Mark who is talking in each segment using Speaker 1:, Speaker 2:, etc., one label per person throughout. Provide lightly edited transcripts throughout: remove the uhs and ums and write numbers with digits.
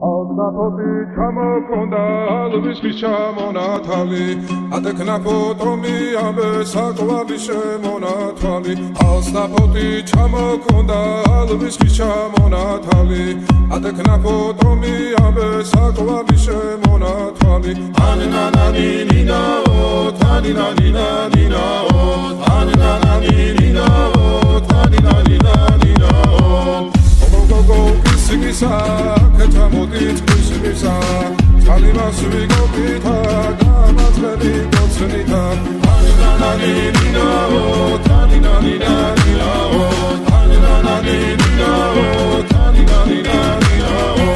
Speaker 1: Alnapoti ჩამოქონდა ალვისის ჩამონათალი ატეკნა ფოტომი ამბე საკვალი შემონათვალი ალნაპoti ჩამოქონდა ალვისის ჩამონათალი ატეკნა ფოტომი ამბე საკვალი შემონათვალი ანანანინინაო თანინანინანინაო ანანანინინაო თანინანინანინაო გოგო ისგისა კეთამოდით ისგისა წალიმას ვიგობითა გამაცხელი გოცნითა ანანანინინაო თანინანინანინაო ანანანინინაო თანინანინანინაო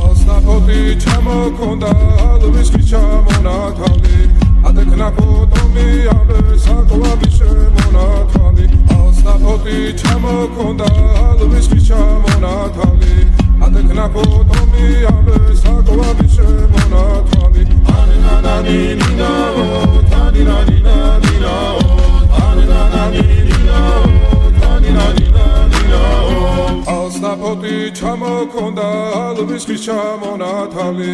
Speaker 1: ალნაპoti ჩამოქონდა ალვისის ჩამონათალი ატეკნა ფოტომი ამბე საკვალი შემონათვალი ალნაპoti ჩამოქონდა ალვისის ჩამონათალი ატეკნა ფოტომი ამბე საკვალი შემონათვალი ანანანინინაო თანინანინანინაო ანანანინინაო თანინანინანინაო ალნაპoti ჩამოქონდა ალვისის ჩამონათალი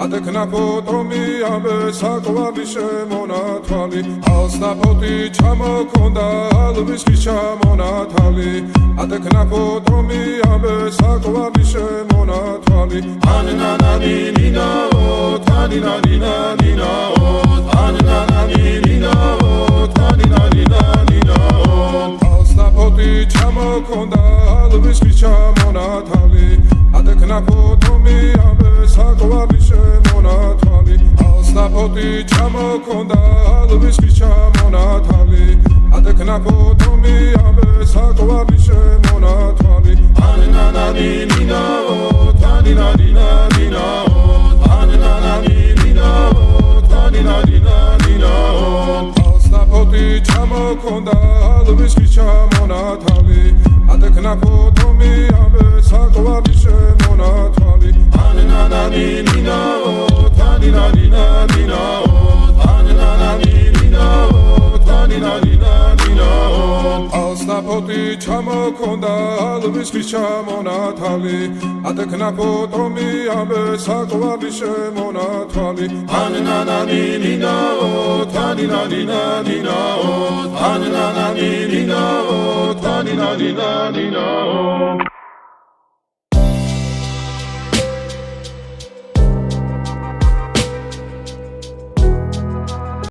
Speaker 1: ატეკნა ფოტომი ამბე საკვალი შემონათვალი ალნაპoti ჩამოქონდა ალვისის ჩამონათალი ატეკნა ფოტომი ამბე საკვალი შემონათვალი ანანანინინაო თანინანინანინაო ანანანინინაო თანინანინანინაო ალნაპoti ჩამოქონდა ალვისის ჩამონათალი ატეკნა ფოტომი ამბე საკვალი შემონათვალი ალნაპoti ჩამოქონდა ალვისის ჩამონათალი ატეკნა ფოტომი ამბე საკვალი შემონათვალი ანანანინინაო თანინანინანინაო ანანანინინაო თანინანინანინაო ალნაპoti ჩამოქონდა ალვისის ჩამონათალი ატეკნა ფოტომი ამბე საკვალი შემონათვალი ანანანინინაო თანინანინანინაო ანანანინინაო თანინანინანინაო ალნაპoti ჩამოქონდა ალვისის ჩამონათალი ატეკნა ფოტომი ამბე საკვალი შემონათვალი ანანანინინაო თანინანინანინაო ანანანინინაო თანინანინანინაო